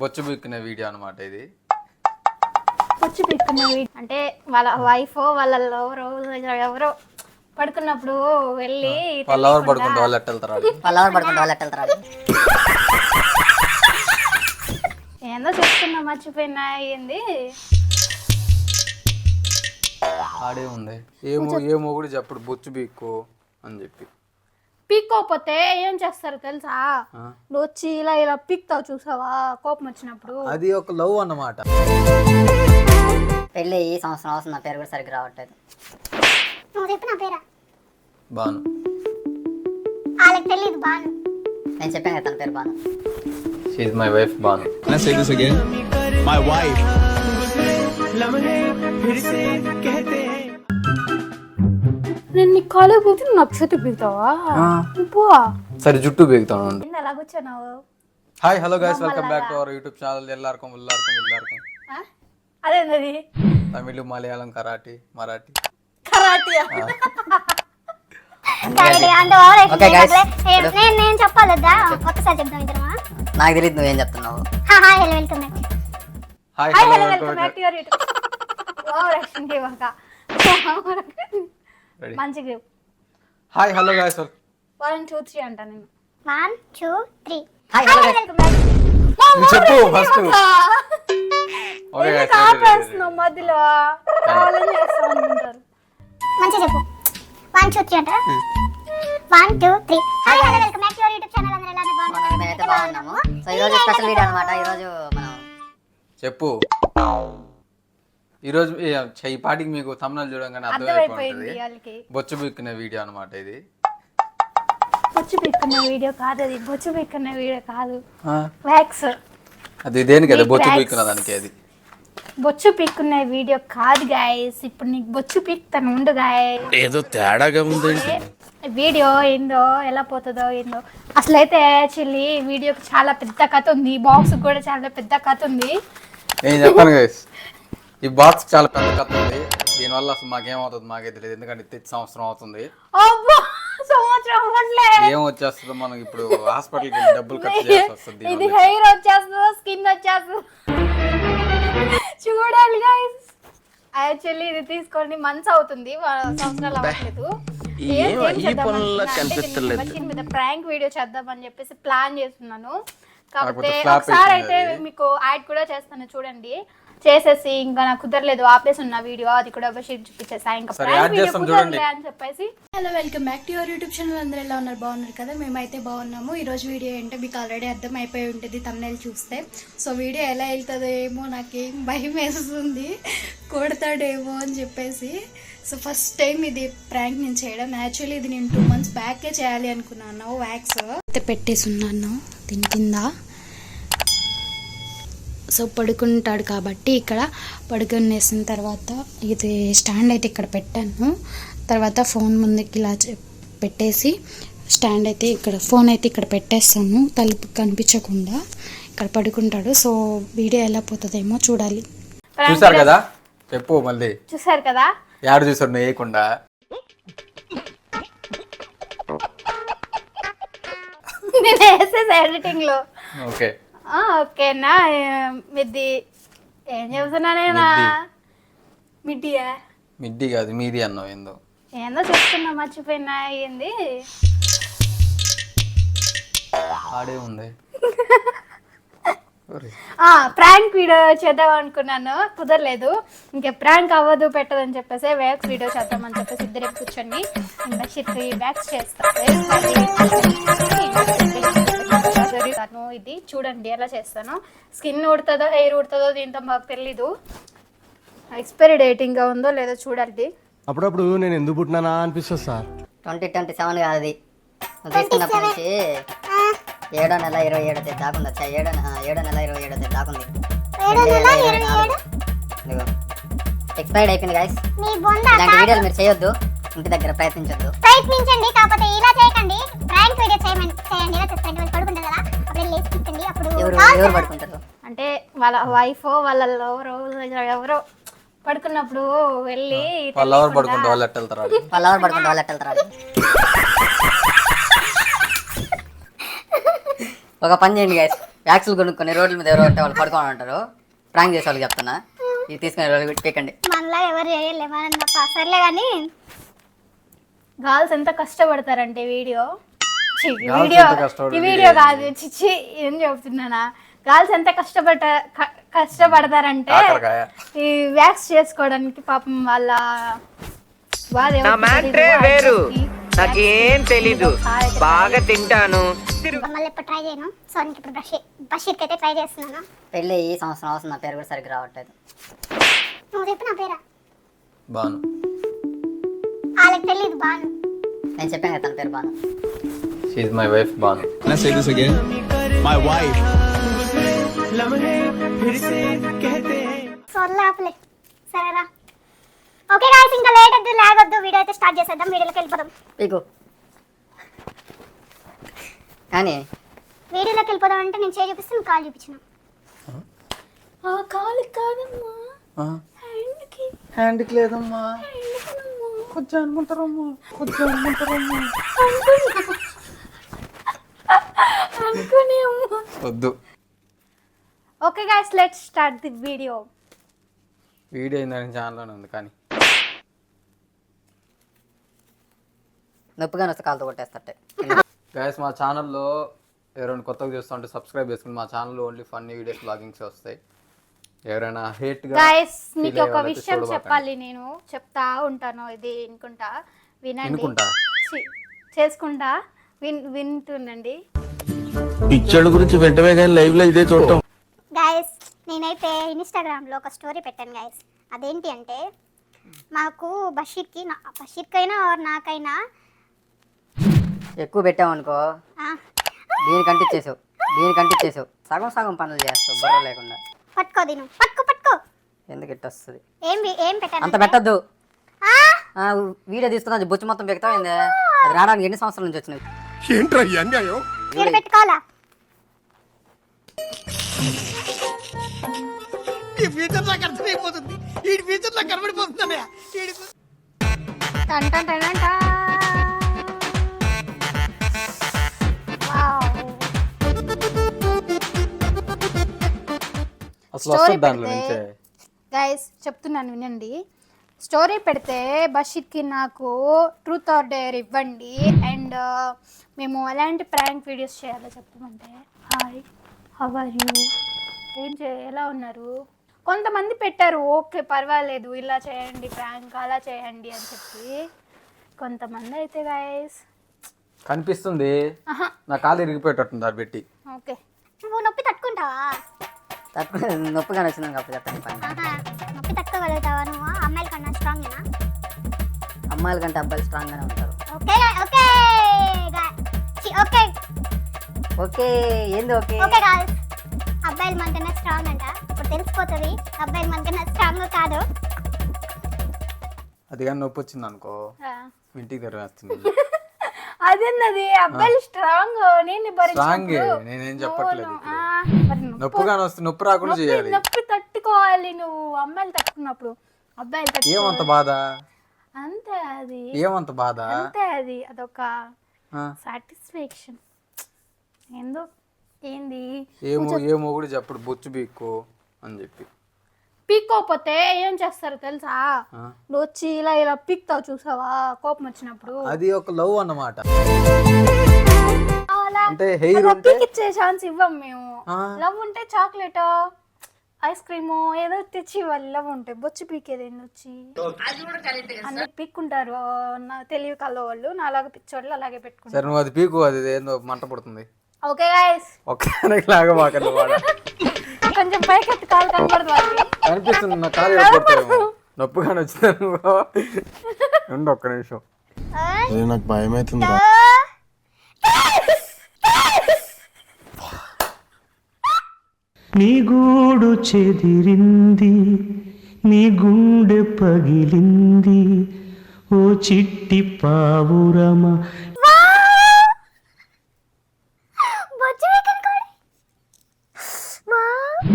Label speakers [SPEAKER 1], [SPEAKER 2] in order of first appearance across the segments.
[SPEAKER 1] బొచ్చు బిక్కునే వీడియో అనమాట ఇది.
[SPEAKER 2] బొచ్చు బిక్కునే వీడియో అంటే వాళ్ళ వైఫ్ వాళ్ళ లవరో ఎవరో పడుకున్నప్పుడు వెళ్ళి
[SPEAKER 1] వాళ్ళు ఎవరు పడుకుంటే వాళ్ళు ఎట్టెళ్తారు
[SPEAKER 2] ఏందో చెప్తున్నా మర్చిపోయినా ఏంది
[SPEAKER 1] ఆడే ఉంది. ఏమో కూడా చెప్పడు బొచ్చు బిక్కు అని చెప్పి.
[SPEAKER 2] పీక్కోకపోతే ఏం చేస్తారు తెలుసా? నువ్వు వచ్చి ఇలా పీక్తావు చూసావా కోపం వచ్చినప్పుడు.
[SPEAKER 1] అది ఒక లవ్ అన్నమాట.
[SPEAKER 3] పెళ్ళి ఈ సంవత్సరం అవసరం, నా పేరు కూడా సరిగ్గా రావట్లేదు.
[SPEAKER 4] నువ్వు చెప్పు నా పేరా?
[SPEAKER 1] బాను.
[SPEAKER 4] వాళ్ళకి తెలియదు బాను.
[SPEAKER 3] నేను చెప్పాను కదా తన పేరు Banu.
[SPEAKER 1] She is my wife Banu.
[SPEAKER 5] Can I say this again? My wife.
[SPEAKER 2] నేను నీ కాలేజ్ పోతే నువ్వు నాకు చేతి పీకుతావా? పో
[SPEAKER 1] సరే జుట్టు బీగుతాను.
[SPEAKER 2] ఎలా కూర్చున్నావు?
[SPEAKER 1] Hi hello guys, welcome back to our YouTube channel. ఎల్లార్కం
[SPEAKER 2] అదేంది
[SPEAKER 1] తమిళ, మలయాళం, కరాటీ, మరాఠీ.
[SPEAKER 2] కరాటీ
[SPEAKER 4] నేను చెప్పాలొద్దా? ఒక్కసారి చెప్తాం ఇద్దరమా?
[SPEAKER 3] నాకు తెలియదు నువ్వేం చెప్తున్నావు.
[SPEAKER 4] Hi hello welcome back.
[SPEAKER 1] Hi
[SPEAKER 2] hello
[SPEAKER 1] hello
[SPEAKER 2] welcome back to your YouTube. Wow రక్షణ దేవక మంచిగా
[SPEAKER 1] హాయ్ హలో గైస్.
[SPEAKER 2] 1 2 3 అంటా నేను.
[SPEAKER 4] 1 2 3
[SPEAKER 3] hi hello guys.
[SPEAKER 4] Welcome back.
[SPEAKER 1] నువ్వు చెప్పు ఫస్ట్. ఓకే గైస్,
[SPEAKER 2] కాపేస్తున్నావు మధ్యలో కావాలని చేస్తా అనుకుంటారు.
[SPEAKER 4] మంచిగా చెప్పు. 1 2 3 అంటారా? 1 2 3 hi hello welcome back to your YouTube channel. అందరూ ఎలా ఉన్నారు?
[SPEAKER 3] మేమైతే బాగున్నాము. సో ఈరోజు స్పెషల్ వీడియో అనమాట. ఈరోజు మనం
[SPEAKER 1] చెప్పు. ఈరోజు ఈ పాటికి మీకు తమిళ చూడంగానే
[SPEAKER 2] అర్థమైపోయింది
[SPEAKER 1] అర్థమైపోతుంది.
[SPEAKER 2] వాళ్ళకి.
[SPEAKER 1] బొచ్చు బిక్కునే వీడియో అనమాట ఇది.
[SPEAKER 2] బొచ్చు పీక్కునే వీడియో కాదు అది. బొచ్చు పీక్కునే వీడియో కాదు, వ్యాక్స్.
[SPEAKER 1] అది దేనికి అది బొచ్చు బిక్కున్న దానికి. అది
[SPEAKER 2] బొచ్చు పీక్కునే వీడియో కాదు గాయస్. ఇప్పుడు నీకు బొచ్చు పీక్తాను ఉండు గాయస్.
[SPEAKER 5] ఏదో తేడాగా ఉంది.
[SPEAKER 2] వీడియో ఏందో ఎలా పోతుందో ఏందో. అసలైతే యాక్చువల్లీ వీడియోకి చాలా పెద్ద కథ ఉంది. బాక్స్ కూడా చాలా పెద్ద కథ ఉంది.
[SPEAKER 1] నేను చెప్పాను గైస్, ఈ బాక్స్ చాలా పెద్ద కథ ఉంది. దీనివల్ల అసలు మాకేమవుతుంది మాకే తెలియదు. ఎందుకంటే తెచ్చి సంవత్సరం అవుతుంది.
[SPEAKER 2] అబ్బా, సంవత్సరం అవ్వట్లే.
[SPEAKER 1] ఏం వచ్చేస్తుందో మనం ఇప్పుడు హాస్పిటల్కి వెళ్ళి డబ్బులు ఖర్చు చేయాల్సి వస్తుంది.
[SPEAKER 2] ఇది హెయిర్ వచ్చేస్తుందో స్కిన్ వచ్చేస్తుందో చూడాలి గైస్. యాక్చువల్లీ ఇది తీసుకొని మంత్స్ అవుతుంది, సంవత్సరాలు అవ్వట్లేదు. దీని మీద ప్రాంక్ వీడియో చేద్దామని చెప్పేసి ప్లాన్ చేస్తున్నాను. కాకపోతే ఒకసారి అయితే మీకు యాడ్ కూడా చేస్తాను చూడండి. చేసేసి ఇంకా నాకు కుదరలేదు, ఆపేసి ఉన్న వీడియో అది కూడా చూపించేసా. ఇంకా ప్రాంక్ వీడియో కుదరలే అని చెప్పేసి. Hello welcome back to your YouTube channel. అందరూ ఎలా ఉన్నారు? బాగున్నారు కదా? మేమైతే బాగున్నాము. ఈరోజు వీడియో ఏంటో మీకు ఆల్రెడీ అర్థం అయిపోయి ఉంటుంది తమ్నెయిల్ చూస్తే. సో వీడియో ఎలా వెళ్తుందో ఏమో నాకేం భయం వేస్తుంది, కొడతాడేమో అని చెప్పేసి. సో ఫస్ట్ టైం ఇది ప్రాంక్ నేను చేయడం. యాక్చువల్లీ ఇది నేను 2 months బ్యాకే చేయాలి అనుకున్నాను. వ్యాక్స్ అయితే పెట్టేసి ఉన్నాను దీని కింద. సో పడుకుంటాడు కాబట్టి ఇక్కడ పడుకునేసిన తర్వాత ఇది స్టాండ్ అయితే ఇక్కడ పెట్టాను. తర్వాత ఫోన్ ముందుకి ఇలా పెట్టేసి స్టాండ్ అయితే ఇక్కడ, ఫోన్ అయితే ఇక్కడ పెట్టేస్తాను తలుపు కనిపించకుండా. ఇక్కడ పడుకుంటాడు. సో వీడియో ఎలా పోతుందేమో చూడాలి.
[SPEAKER 1] చూసారు కదా? చెప్పు మళ్ళీ.
[SPEAKER 2] చూసారు కదా?
[SPEAKER 1] యాడ్ చూసారు వేయకుండా.
[SPEAKER 2] నేను వేసేసి ఎడిటింగ్ లో.
[SPEAKER 1] ఓకే
[SPEAKER 2] ఓకేనా? మిద్ది ఏం చెప్తున్నానేనా? మిడ్డియా?
[SPEAKER 1] మిడ్డి కాదు మీది అన్నావు.
[SPEAKER 2] ఏందో చెప్తున్నా మర్చిపోయినా ఏంది.
[SPEAKER 1] ఆడే ఉంది.
[SPEAKER 2] ప్రాంక్ వీడియో చేద్దాం అనుకున్నాను, కుదరలేదు. ఇంకా ప్రాంక్ అవ్వదు పెట్టదని చెప్పేసి వ్యాక్స్ వీడియో చేద్దామని చెప్పేసి ఇద్దరే కూర్చొని వ్యాక్స్ చేస్తాను. ఇది చూడండి ఎలా చేస్తాను. స్కిన్ ఉడుతుందో హెయిర్ ఉడుతుందో దీంతో మాకు తెలీదు. ఎక్స్పైరీ డేటింగ్ గా ఉందో లేదో చూడాలి.
[SPEAKER 6] అప్పుడప్పుడు నేను ఎందుకు పుట్టినానా అనిపిస్తుంది సార్.
[SPEAKER 3] 2027 కాదు అది. తీసుకున్నప్పటి నుంచి 7వ నెల 27వ తేదీ దాకుంది. 7వ నెల 27వ తేదీ దాకుంది. ఎక్స్పైర్డ్ అయిపోయింది గాయస్. ఇలాంటి వీడియోలు మీరు చేయొద్దు, ఇంటి దగ్గర ప్రయత్నించండి.
[SPEAKER 4] కాకపోతే ఇలా చేయకండి. ప్రాంక్ వీడియో చేయండి. ఇలా చేస్తే వాళ్ళు పడుకుంటారు కదా, అప్పుడు లేచి తిట్టండి. అప్పుడు
[SPEAKER 3] ఎవరు పడుకుంటారు
[SPEAKER 2] అంటే వాళ్ళ వైఫ్ వాళ్ళ లవరో ఎవరో పడుకున్నప్పుడు వెళ్ళి
[SPEAKER 1] వాళ్ళు ఎవరు పడుకుంటే వాళ్ళు ఎట్టెళ్తారు.
[SPEAKER 3] ఒక పని చేయండి గైస్, వ్యాక్సిన్లు కొనుక్కొని రోడ్ల మీద ఎవరో ఉంటే వాళ్ళు పడుకొని ఉంటారు. ప్రాంక్ చేసే వాళ్ళకి చెప్తున్నా, ఇది తీసుకుని రోజు పెట్టేకండి.
[SPEAKER 4] మనలా ఎవరు చేయలే మనం తప్ప. సర్లే కానీ
[SPEAKER 2] గర్ల్స్ ఎంత కష్టపడతారంటే వీడియో
[SPEAKER 1] Girls
[SPEAKER 2] వీడియో
[SPEAKER 1] ఎంత కష్టపడి
[SPEAKER 2] ఈ వీడియో కాదు చిచ్చి ఏం చెప్తున్నానా. గర్ల్స్ ఎంత కష్టపడతారంటే
[SPEAKER 1] కాకరకాయ.
[SPEAKER 2] ఈ వ్యాక్స్ చేసుకోవడానికి పాపం వాళ్ళ
[SPEAKER 7] వేరు నాకేం తెలీదు, బాగా తింటాను.
[SPEAKER 4] మళ్ళీ ఎప్పుడు ట్రై చేయను. సో నీకు ఇప్పుడు బషీర్కి అయితే ట్రై చేస్తున్నాను.
[SPEAKER 3] పెళ్ళి ఈ సంవత్సరం అవసరం, నా పేరు కూడా సరిగ్గా రావట్లేదు.
[SPEAKER 4] నువ్వు చెప్పు నా పేరా.
[SPEAKER 1] బాను.
[SPEAKER 4] వాళ్ళకి తెలియదు బాను.
[SPEAKER 3] నేను చెప్పాను కదా తన పేరు Banu.
[SPEAKER 1] She my wife Banu.
[SPEAKER 5] Can I say this again? My wife.
[SPEAKER 4] So ఆపలే సరేరా. ఓకే గాయ్స్, ఇంకా లేట్ వద్దు లాగొద్దు, వీడియో అయితే స్టార్ట్ చేసేద్దాం. వీడియోలోకి వెళ్ళిపోదాం.
[SPEAKER 3] పీకు కానీ
[SPEAKER 4] వీడియోలోకి వెళ్ళిపోదాం అంటే నేను చేయి చూపిస్తే నువ్వు కాలు చూపించిన.
[SPEAKER 2] కాలు కాదమ్మా,
[SPEAKER 1] హ్యాండ్కి లేదమ్మా, కొంచెం అనుకుంటారమ్మా, కొంచెం అనుకుంటారమ్మా.
[SPEAKER 2] అనుకునే అమ్మా.
[SPEAKER 1] వద్దు.
[SPEAKER 2] Okay guys, let's start the video.
[SPEAKER 1] Video అయిందని ఛానల్లోనే ఉంది కానీ
[SPEAKER 3] నొప్పిగా వస్తే కాలుతో కొట్టేస్తట్టే.
[SPEAKER 1] గైస్ మా ఛానల్లో ఎవరైనా కొత్తగా చూస్తుంటే సబ్స్క్రైబ్ చేసుకుని, మా ఛానల్లో ఓన్లీ ఫన్నీ వీడియోస్ బ్లాగింగ్స్ వస్తాయి. ఎవరైనా హేట్గా
[SPEAKER 2] గైస్ మీకు ఒక విషయం చెప్పాలి, నేను చెప్తా ఉంటాను, ఇది వినుకుంటా వినండి.
[SPEAKER 1] వినుకుంటా?
[SPEAKER 2] చేసుకుంటా వింటుండండి.
[SPEAKER 5] పిచ్చోళ్ళ గురించి వెంటనే కానీ లైవ్ లో ఇదే చూడటం.
[SPEAKER 4] గైస్ నేనైతే ఇన్స్టాగ్రామ్లో ఒక స్టోరీ పెట్టాను గైస్. అదేంటి అంటే మాకు బషీర్కైనా ఆర్ నాకైనా
[SPEAKER 3] ఎక్కువ పెట్టామనుకో దీనికంటిచ్చేసావు సగం సగం పనులు చేస్తావు బుర్ర లేకుండా.
[SPEAKER 4] పట్టుకో దీను, పట్టుకో.
[SPEAKER 3] ఎందుకు ఇట్ట వస్తుంది?
[SPEAKER 4] ఏం పెట్టాను
[SPEAKER 3] అంత పెట్టద్దు. వీడియో తీసుకున్నా బొచ్చు మొత్తం పెడతావు. అది రావడానికి ఎన్ని సంవత్సరాల నుంచి వచ్చినవి?
[SPEAKER 5] ఏంట్రా ఈ అన్యాయం?
[SPEAKER 4] ఇక్కడ పెట్టుకోవాలా?
[SPEAKER 8] ఈ ఫ్యూచర్ నాకు అర్థమైపోతుంది. ఈ ఫ్యూచర్ నాకు కనబడిపోతుందన్నయ్య.
[SPEAKER 2] టన్ టన్ టన్ టన్ టన్. వావ్.
[SPEAKER 1] అసలు వస్తుంది దాంట్లో నుంచే.
[SPEAKER 2] గైస్ చెప్తున్నాను వినండి. స్టోరీ పెడితే బషీర్కి నాకు ట్రూత్ ఆర్ డేర్ ఇవ్వండి, అండ్ మేము ఎలాంటి ప్రాంక్ వీడియోస్ చేయాలో చెప్పమంటే హాయ్ హౌ ఆర్ యూ, ఎలా ఉన్నారు. కొంతమంది పెట్టారు ఓకే పర్వాలేదు ఇలా చేయండి ప్రాంక్ అలా చేయండి అని చెప్పి. కొంతమంది అయితే గైస్
[SPEAKER 1] కనిపిస్తుంది నా కాలు ఇరిగిపోయేటట్టుంది అది పెట్టి.
[SPEAKER 2] ఓకే
[SPEAKER 4] నువ్వు నొప్పి తట్టుకుంటావా?
[SPEAKER 3] నొప్పిగా వచ్చింది కాబట్టి చెప్పండి పని.
[SPEAKER 4] నొప్పి తట్టుకోగలుగుతావా నువ్వు? అమ్మాయిల కన్నా స్ట్రాంగేనా?
[SPEAKER 3] అమ్మాయిల కంటే అబ్బాయిలు స్ట్రాంగ్ గానే ఉంటారు.
[SPEAKER 4] ఓకే
[SPEAKER 3] ఓకే ఏంది ఓకే?
[SPEAKER 4] ఓకే గాయ్స్, అబ్బాయిలు మనకన్నా స్ట్రాంగ్ అంట. ఇప్పుడు తెలిసిపోతుంది అబ్బాయిలు మనకన్నా స్ట్రాంగ్ కాదు.
[SPEAKER 1] అది కానీ నొప్పి వచ్చింది అనుకో ఇంటికి తెరవేస్తుంది.
[SPEAKER 2] అదేంది అబ్బాయిలు స్ట్రాంగ్, నేను
[SPEAKER 1] స్ట్రాంగ్ నేనేం చెప్పట్లేదు. నొప్పిగానే వస్తే నొప్పి రాకుండా చేయాలి.
[SPEAKER 2] నొప్పి తట్టుకోవాలి నువ్వు. అమ్మాయిలు తట్టుకున్నప్పుడు అబ్బాయిలు
[SPEAKER 1] ఏమంత బాధ?
[SPEAKER 2] అంతే అది,
[SPEAKER 1] ఏమంత బాధ?
[SPEAKER 2] అంతే అది, అదొక సాటిస్ఫాక్షన్. ఏంది
[SPEAKER 1] ఏమో కూడా చెప్పడు బొచ్చు బీక్కు అని చెప్పి.
[SPEAKER 2] పీక్కోకపోతే ఏం చేస్తారు తెలుసా? నువ్వు వచ్చి ఇలా పీక్తావు చూసావా కోపం వచ్చినప్పుడు.
[SPEAKER 1] అది ఒక లవ్ అన్నమాట.
[SPEAKER 2] అలా
[SPEAKER 1] అంటే హెయిర్ ఉంటే
[SPEAKER 2] పీకిచ్చే ఛాన్స్ ఇవ్వం మేము. లవ్ ఉంటే చాక్లెట్ ఐస్ క్రీమ్ ఏదో తెచ్చి ఇవ్వాలి. లవ్ ఉంటే బొచ్చు పీకేది వచ్చి అన్ని పీక్కుంటారు తెలివి కల్లో వాళ్ళు. నా అలాగే పిచ్చోళ్ళు అలాగే పెట్టుకుంటారు.
[SPEAKER 1] సరే నువ్వు అది పీకు, అది ఏందో మంట పడుతుంది.
[SPEAKER 2] ఓకే గైస్,
[SPEAKER 1] లాగా మాకన్నా
[SPEAKER 2] కొంచెం పైకెత్తి కాలు కనబడదు వాళ్ళకి.
[SPEAKER 1] అనిపిస్తుంది నా కాలు పడుతుంది నొప్పిగానే వచ్చింది. ఉండు ఒక్క నిమిషం.
[SPEAKER 6] నాకు భయం అవుతుంది.
[SPEAKER 9] నీ గూడు చెదిరింది, నీ గుండె పగిలింది, ఓ చిట్టి పావురమ.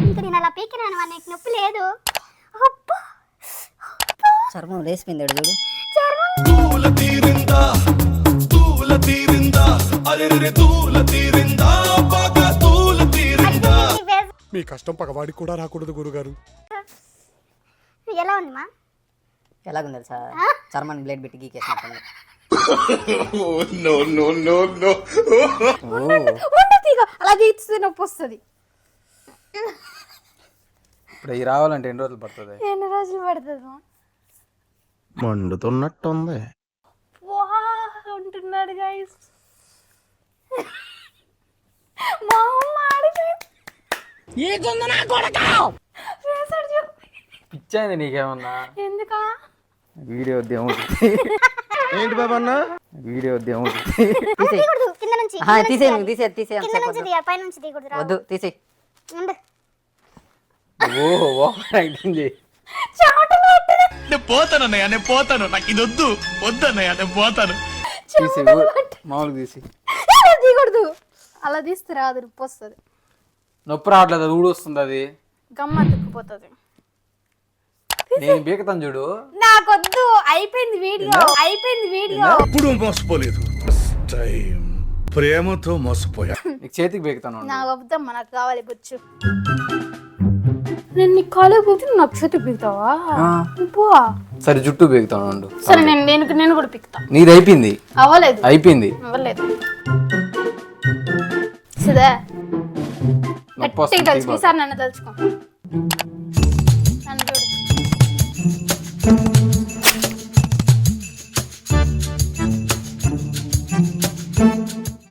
[SPEAKER 4] ఇంకా నేను అలా పీకినాను, నీకు నొప్పి లేదు.
[SPEAKER 3] చర్మం లేసిపోయింది చూడు.
[SPEAKER 4] అది
[SPEAKER 8] మీ కష్టం పగవాడికి కూడా రాకూడదు గురుగారు.
[SPEAKER 4] ఎలా ఉంది మా?
[SPEAKER 3] ఎలాగుంది తెలుసా, చర్మాన్ని బ్లేడ్ పెట్టి గీకేసినట్టుంది.
[SPEAKER 2] అలా తీస్తే నొప్పి వస్తుంది.
[SPEAKER 1] ఇప్పుడు అవి రావాలంటే ఎన్ని రోజులు పడుతుంది?
[SPEAKER 2] ఎన్ని రోజులు పడుతుంది మా?
[SPEAKER 5] మండుతున్నట్టుంది.
[SPEAKER 2] ఉంటున్నాడు గైస్. మా అమ్మ ఆడిపోయింది.
[SPEAKER 1] పిచ్చైంది నీకేమన్నా?
[SPEAKER 2] ఎందుకా?
[SPEAKER 1] వీడియో
[SPEAKER 5] ఏంటి బాబా అన్న?
[SPEAKER 1] వీడియో
[SPEAKER 4] తీయకూడదు, కింద నుంచి
[SPEAKER 3] తీసేయం
[SPEAKER 4] కింద నుంచి తీయాలి, పై నుంచి తీయకూడదు.
[SPEAKER 3] వద్దు తీసేయి.
[SPEAKER 4] ఉండు.
[SPEAKER 8] నేను పోతానన్నయ్య, నేను పోతాను, నాకు ఇది వద్దు, వద్దన్నయ్య, నేను పోతాను.
[SPEAKER 1] తీసి మామూలుగా తీసి.
[SPEAKER 2] తీయకూడదు, అలా తీస్తే రాదు, నొప్పి వస్తుంది.
[SPEAKER 1] నొప్పి రావట్లేదు, అది ఊడొస్తుంది. అది
[SPEAKER 2] గమ్మ తుక్కుపోతుంది.
[SPEAKER 1] నేను బీకతాను చూడు.
[SPEAKER 2] నాకొద్దు, అయిపోయింది వీడియో.
[SPEAKER 8] ఎప్పుడు మోసపోలేదు, ప్రేమతో మోసపోయా.
[SPEAKER 1] నీకు చేతికి బీకతాను.
[SPEAKER 2] నాకు వద్దమ్మా, నాకు కావాలి బొచ్చు. నేను నీ కాలేజ్ పోతే నాకు చేతి పీకుతావా?
[SPEAKER 1] సరే జుట్టు బీకుతాను.
[SPEAKER 2] సరే నేను కూడా పీకుతా.
[SPEAKER 1] నీది అయిపోయింది. అయిపోయింది.
[SPEAKER 2] అవ్వలేదు. సుధా గట్టిగా తలుచుకో. ఈసారి నన్ను తలుచుకో. నన్ను చూడు.